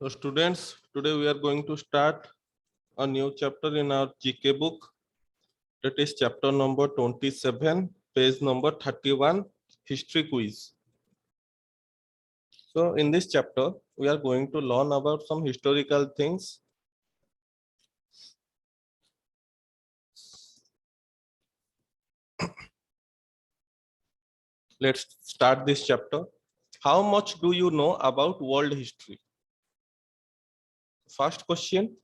So students, today we are going to start a new chapter in our GK book. That is chapter number 27, page number 31, history quiz. So in this chapter, we are going to learn about some historical things. Let's start this chapter. How much do you know about world history? First question,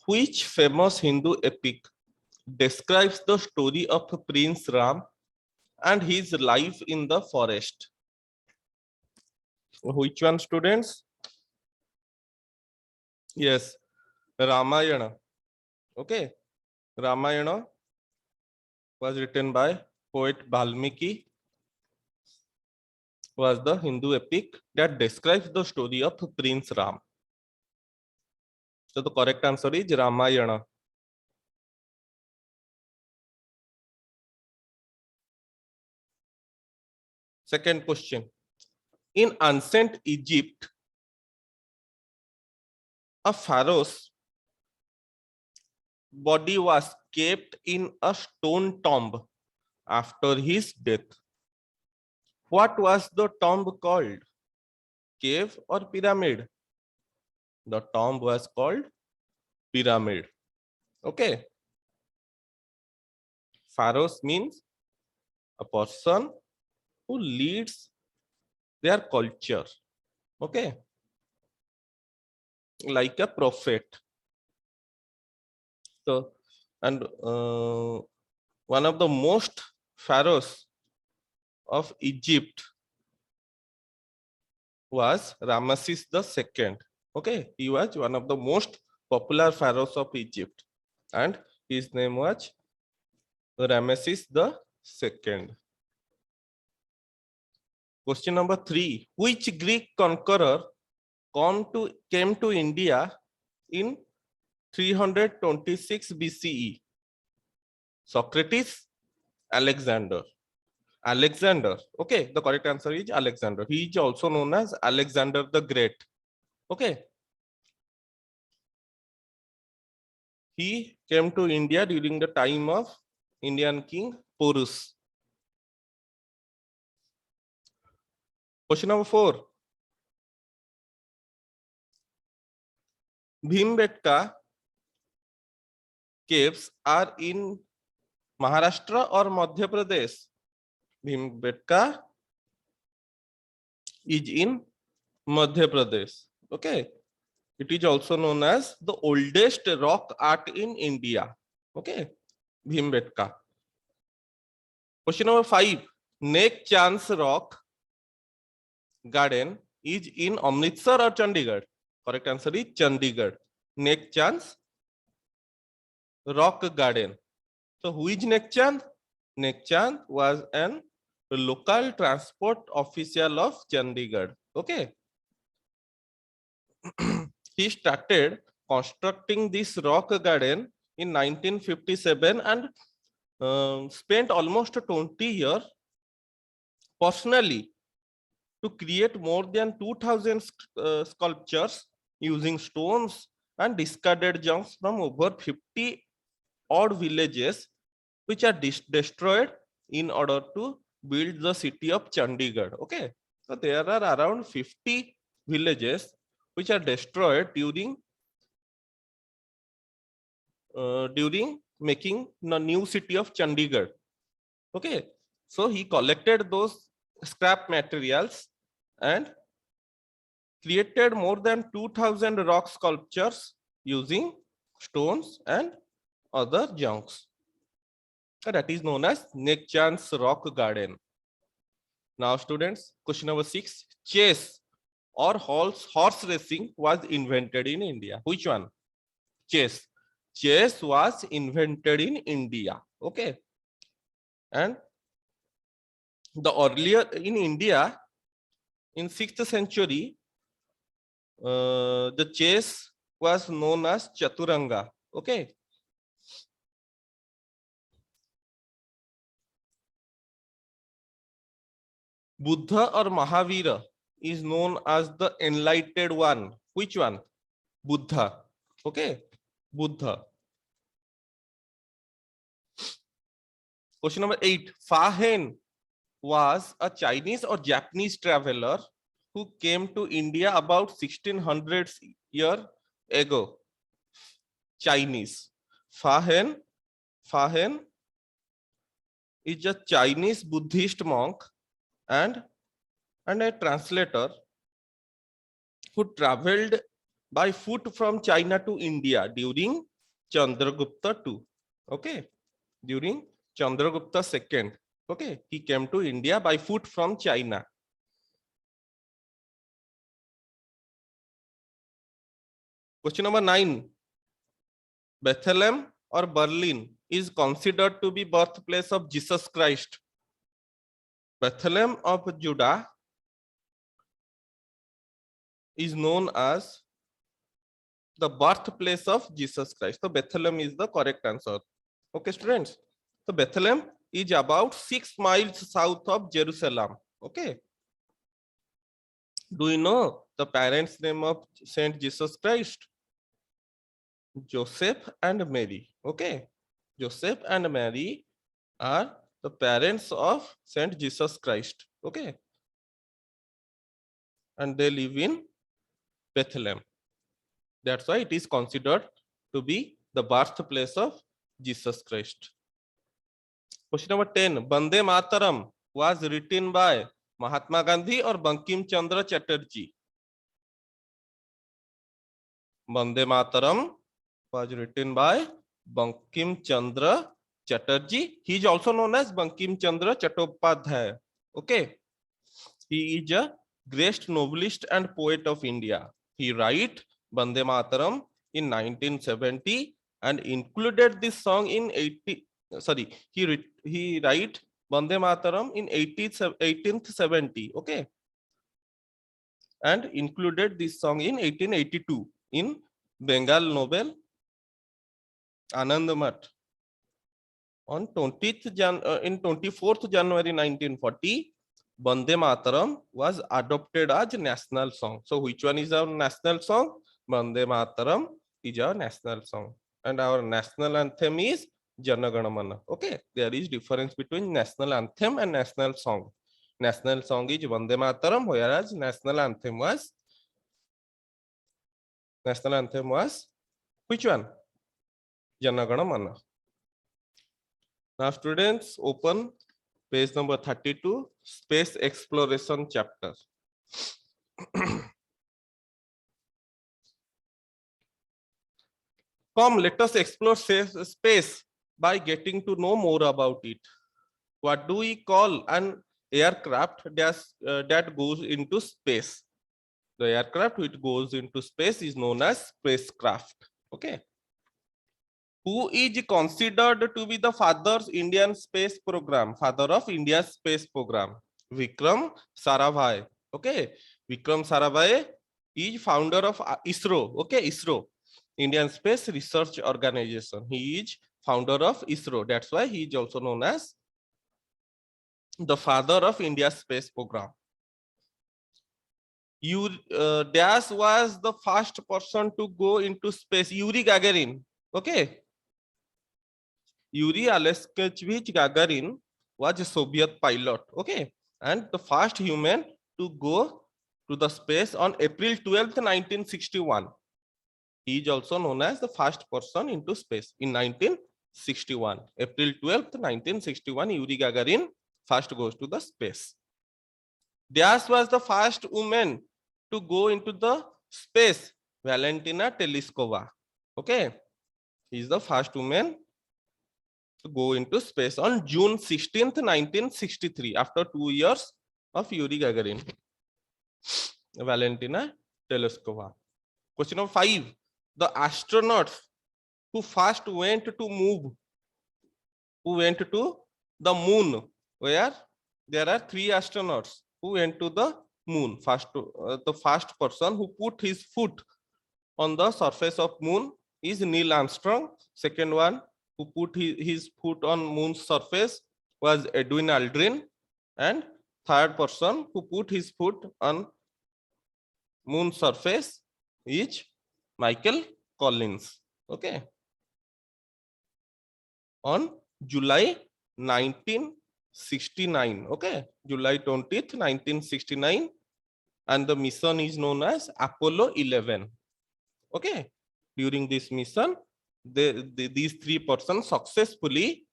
which famous Hindu epic describes the story of Prince Ram and his life in the forest? Which one, students? Yes, Ramayana. Okay, Ramayana was written by poet Valmiki, was the Hindu epic that describes the story of Prince Ram. So the correct answer is Ramayana. Second question. In ancient Egypt, a pharaoh's body was kept in a stone tomb after his death. What was the tomb called? Cave or pyramid? The tomb was called pyramid. Okay. Pharaohs means a person who leads their culture. Okay. Like a prophet. So, and one of the most pharaohs of Egypt was Ramesses II. Okay. He was one of the most popular pharaohs of Egypt. And his name was Ramesses II. Question number 3. Which Greek conqueror came to India in 326 BCE? Socrates, Alexander. Alexander. Okay, the correct answer is Alexander. He is also known as Alexander the Great. Okay. He came to India during the time of Indian king Porus. Question number 4. Bhimbetka caves are in Maharashtra or Madhya Pradesh? Bhimbetka is in Madhya Pradesh. Okay. It is also known as the oldest rock art in India. Okay. Bhimbetka. Question number 5. Nek Chance Rock Garden is in Amritsar or Chandigarh? Correct answer is Chandigarh. Nek Chance Rock Garden. So who is Nek Chand? Nek Chand was an local transport official of Chandigarh. Okay. He started constructing this rock garden in 1957 and spent almost 20 years personally to create more than 2000 sculptures using stones and discarded junks from over 50 odd villages which are destroyed in order to build the city of Chandigarh. Okay, so there are around 50 villages which are destroyed during making the new city of Chandigarh. Okay, so he collected those scrap materials and created more than 2000 rock sculptures using stones and other junks. That is known as Nek Chand's Rock Garden. Now students, question number 6. Chess or horse racing was invented in India. Which one? Chess. Chess was invented in India. Okay. And the earlier in India, in 6th century, the chess was known as Chaturanga. Okay. Buddha or Mahavira is known as the enlightened one. Which one? Buddha. Okay, Buddha. Question number 8. Fa Hien was a Chinese or Japanese traveler who came to India about 1600 years ago. Chinese. Fa Hien is a Chinese Buddhist monk and a translator who traveled by foot from China to India during Chandragupta II. Okay, during Chandragupta II. Okay, he came to India by foot from China. Question number 9. Bethlehem or Berlin is considered to be birthplace of Jesus Christ. Bethlehem of Judah is known as the birthplace of Jesus Christ. So Bethlehem is the correct answer. Okay, students. So Bethlehem is about 6 miles south of Jerusalem. Okay. Do you know the parents' name of Saint Jesus Christ? Joseph and Mary. Okay. Joseph and Mary are the parents of Saint Jesus Christ. Okay. And they live in Bethlehem. That's why it is considered to be the birthplace of Jesus Christ. Question number 10. Bande Mataram was written by Mahatma Gandhi or Bankim Chandra Chatterjee? Bande Mataram was written by Bankim Chandra Chatterjee. He is also known as Bankim Chandra Chattopadhyay. Okay. He is a great novelist and poet of India. He wrote Bande Mataram in 1970 and included this song in 80. Sorry, he wrote Bande Mataram in 1870. Okay, and included this song in 1882 in Bengal novel Anand Math. On 24th January 1940, Bande Mataram was adopted as national song. So which one is our national song? Bande Mataram is our national song. And our national anthem is Jana Gana Mana. Okay, there is difference between national anthem and national song. National song is Bande Mataram, whereas national anthem was which one? Jana Gana Mana. Now students, open page number 32, space exploration chapter. Come, let us explore space by getting to know more about it. What do we call an aircraft that goes into space? The aircraft which goes into space is known as spacecraft. Okay. Who is considered to be the father of Indian space program? Father of India's space program? Vikram Sarabhai. Okay. Vikram Sarabhai is founder of ISRO. Okay, ISRO, Indian Space Research Organization. He is founder of ISRO. That's why he is also known as the father of India's space program. Das was the first person to go into space. Yuri Gagarin. Okay. Yuri Alexeyevich Gagarin was a Soviet pilot. Okay. And the first human to go to the space on April 12th, 1961. He is also known as the first person into space in 1961. April 12th, 1961, Yuri Gagarin first goes to the space. Das was the first woman to go into the space, Valentina Tereshkova. Okay. He is the first woman to go into space on June 16th, 1963, after 2 years of Yuri Gagarin. Valentina Tereshkova. Question number 5. The astronauts who first went to the moon, where there are 3 astronauts who went to the moon. The first person who put his foot on the surface of moon is Neil Armstrong. Second one who put his foot on moon's surface was Edwin Aldrin. And third person who put his foot on moon's surface is Michael Collins. Okay. On July 1969. Okay. July 20th, 1969. And the mission is known as Apollo 11. Okay. During this mission, these three persons successfully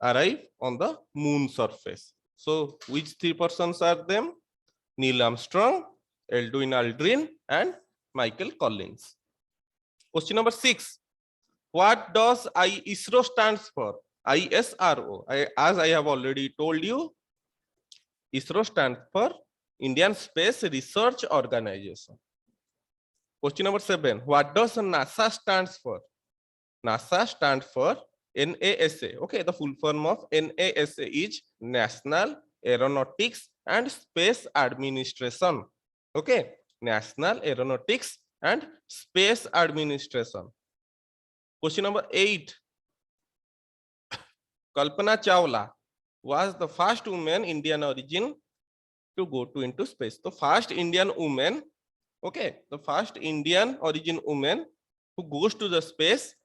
arrive on the moon surface. So which three persons are them? Neil Armstrong, Aldrin Aldrin, and Michael Collins. Question number 6. What does ISRO stands for? ISRO. As I have already told you, ISRO stands for Indian Space Research Organization. Question number 7. What does NASA stands for? NASA stands for NASA. Okay, the full form of NASA is National Aeronautics and Space Administration. Okay, National Aeronautics and Space Administration. Question number 8. Kalpana Chawla was the first woman Indian origin to go into space. The first Indian woman, okay, the first Indian origin woman who goes to the space,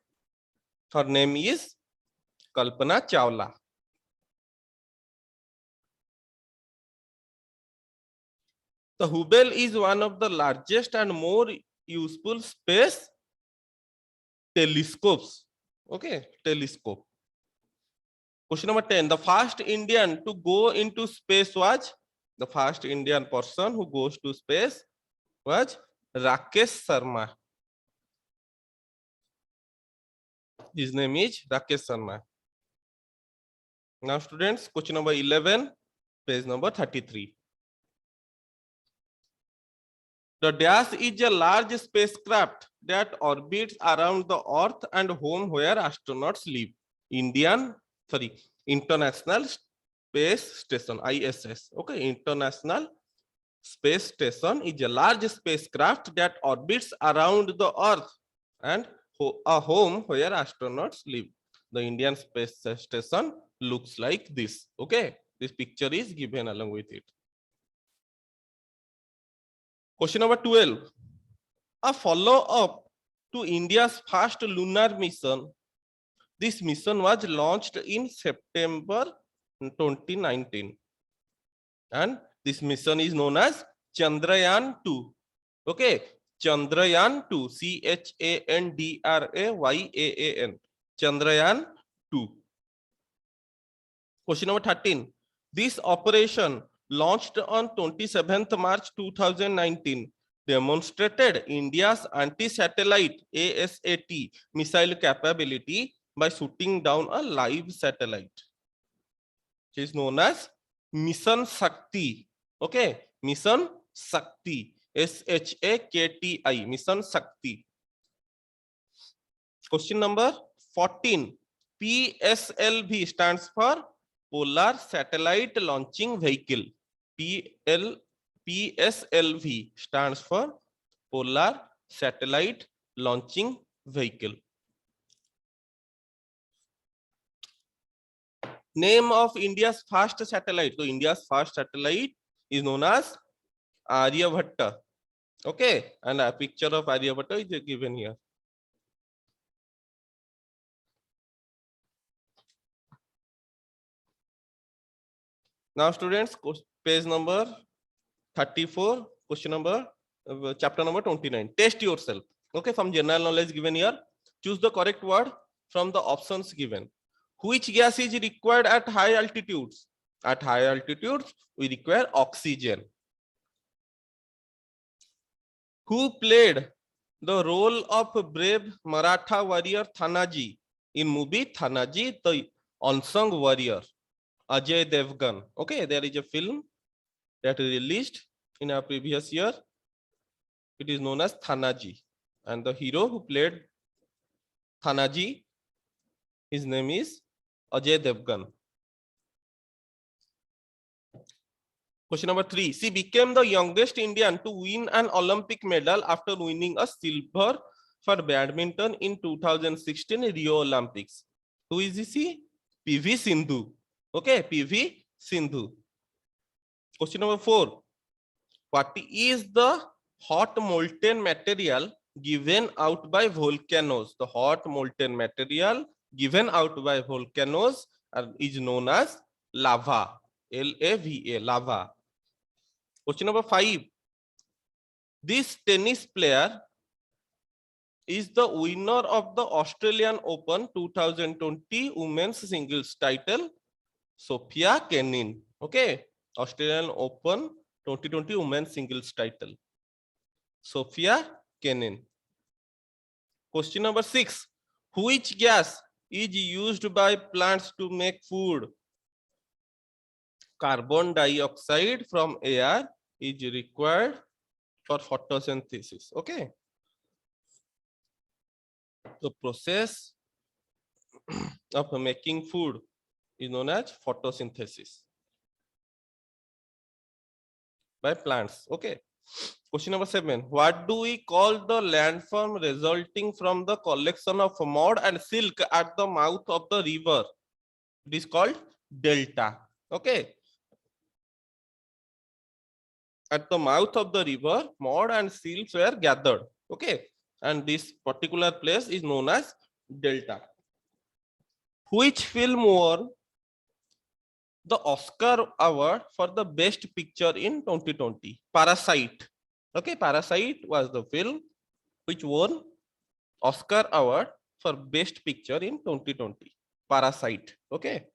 her name is Kalpana Chawla. The Hubble is one of the largest and more useful space telescopes. Okay, telescope. Question number 10. The first Indian to go into space was, the first Indian person who goes to space was Rakesh Sharma. His name is Rakesh Sharma. Now students, question number 11, page number 33. The Dash is a large spacecraft that orbits around the Earth and home where astronauts live. International Space Station, ISS. Okay, International Space Station is a large spacecraft that orbits around the Earth and a home where astronauts live. The Indian Space Station looks like this. Okay, this picture is given along with it. Question number 12. A follow-up to India's first lunar mission. This mission was launched in September 2019. And this mission is known as Chandrayaan-2. Okay, Chandrayaan-2, Chandrayaan. Chandrayaan-2. Question number 13. This operation, launched on 27th March 2019, demonstrated India's anti-satellite ASAT missile capability by shooting down a live satellite. It is known as Mission Shakti. Okay, Mission Shakti. SHAKTI. Mission Shakti. Question number 14. PSLV stands for Polar Satellite Launching Vehicle. PSLV stands for Polar Satellite Launching Vehicle. Name of India's first satellite. So India's first satellite is known as Aryabhatta. Okay, and a picture of Aryabhatta is given here. Now students, page number 34, question number, chapter number 29. Test yourself. Okay, some general knowledge given here. Choose the correct word from the options given. Which gas is required at high altitudes? At high altitudes, we require oxygen. Who played the role of brave Maratha warrior Thanaji in movie Thanaji, the Unsung Warrior? Ajay Devgan. Okay, there is a film that is released in a previous year. It is known as Thanaji, and the hero who played Thanaji, his name is Ajay Devgan. Question number 3. She became the youngest Indian to win an Olympic medal after winning a silver for badminton in 2016 Rio Olympics. Who is she? PV Sindhu. Okay, PV Sindhu. Question number 4. What is the hot molten material given out by volcanoes. The hot molten material given out by volcanoes is known as lava. L-A-V-A, lava. Question number 5. This tennis player is the winner of the Australian Open 2020 women's singles title, Sofia Kenin. Okay, Australian Open 2020 women's singles title, Sofia Kenin. Question number 6. Which gas is used by plants to make food? Carbon dioxide from air is required for photosynthesis. Okay. The process of making food is known as photosynthesis by plants. Okay. Question number 7. What do we call the landform resulting from the collection of mud and silk at the mouth of the river? It is called delta. Okay. At the mouth of the river, mud and silk were gathered. Okay. And this particular place is known as delta. Which film won the Oscar award for the best picture in 2020? Parasite. Okay, Parasite was the film which won Oscar award for best picture in 2020. Parasite. Okay.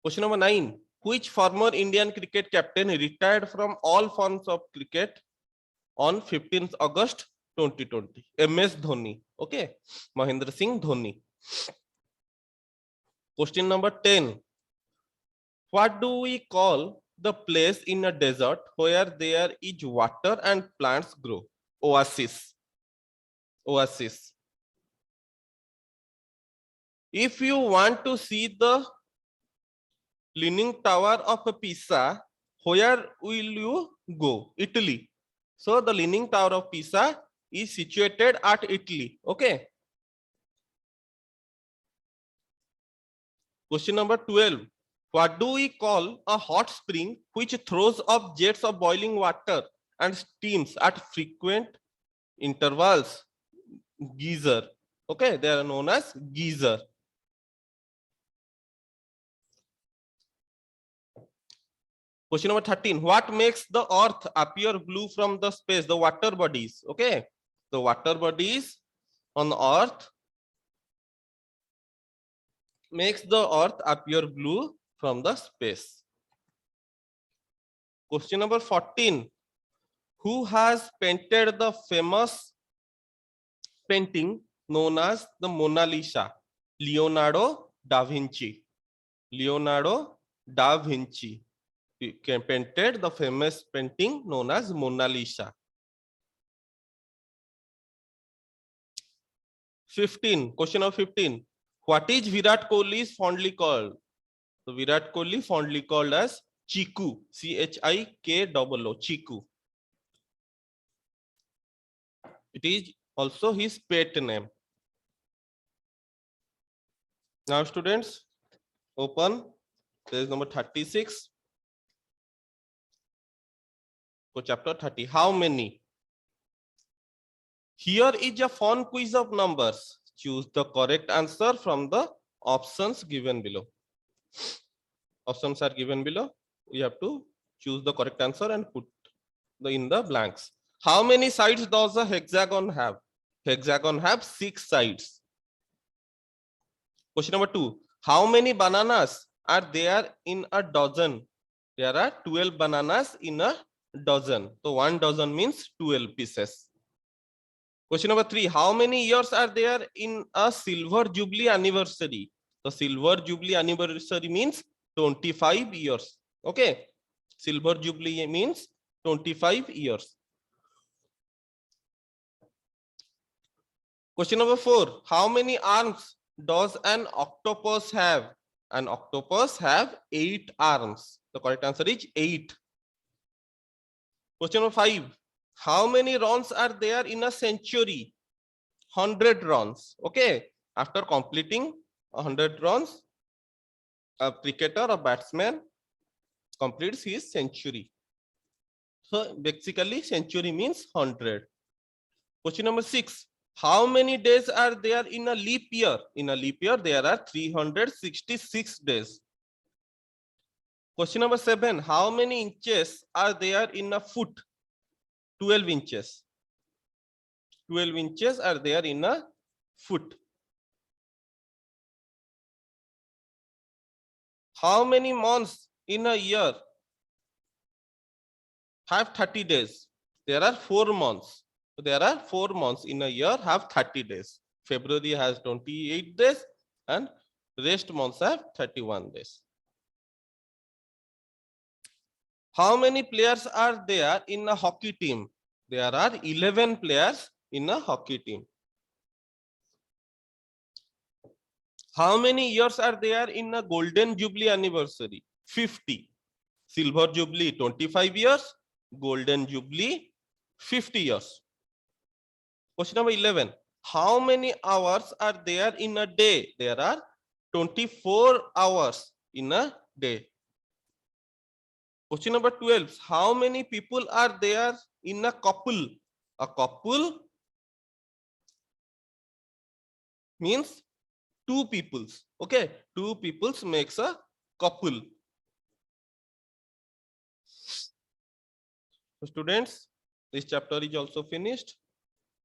Question number 9. Which former Indian cricket captain retired from all forms of cricket on 15th August 2020? MS Dhoni. Okay. Mahendra Singh Dhoni. Question number 10. What do we call the place in a desert where there is water and plants grow? Oasis. Oasis. If you want to see the Leaning Tower of Pisa, where will you go? Italy. So the Leaning Tower of Pisa is situated at Italy. Okay. Question number 12. What do we call a hot spring which throws up jets of boiling water and steams at frequent intervals? Geyser. Okay, they are known as geyser. Question number 13. What makes the earth appear blue from the space? The water bodies. Okay, the water bodies on the earth makes the earth appear blue from the space. Question number 14. Who has painted the famous painting known as the Mona Lisa? Leonardo da Vinci. Leonardo da Vinci painted the famous painting known as Mona Lisa. 15. Question number 15. What is Virat Kohli fondly called? So Virat Kohli fondly called as Chiku. C-H-I-K-O-O. Chiku. It is also his pet name. Now students, open page number 36. So chapter 30. How many? Here is a fun quiz of numbers. Choose the correct answer from the options given below. Options are given below. We have to choose the correct answer and put in the blanks. How many sides does a hexagon have? Hexagon have 6 sides. Question number 2. How many bananas are there in a dozen? There are 12 bananas in a dozen. So 1 dozen means 12 pieces. Question number 3. How many years are there in a silver jubilee anniversary? The silver jubilee anniversary means 25 years. Okay. Silver jubilee means 25 years. Question number 4. How many arms does an octopus have? An octopus have 8 arms. The correct answer is 8. Question number 5. How many runs are there in a century? 100 runs. Okay. After completing 100 runs, a cricketer or batsman completes his century. So basically century means 100. Question number 6. How many days are there in a leap year? In a leap year, there are 366 days. Question number 7. How many inches are there in a foot? 12 inches. 12 inches are there in a foot. How many months in a year have 30 days? There are 4 months. So there are 4 months in a year have 30 days. February has 28 days and rest months have 31 days. How many players are there in a hockey team? There are 11 players in a hockey team. How many years are there in a golden jubilee anniversary? 50. Silver jubilee 25 years, golden jubilee 50 years. Question number 11. How many hours are there in a day? There are 24 hours in a day. Question number 12. How many people are there in a couple? A couple means two peoples. Okay, two peoples makes a couple. So students, this chapter is also finished.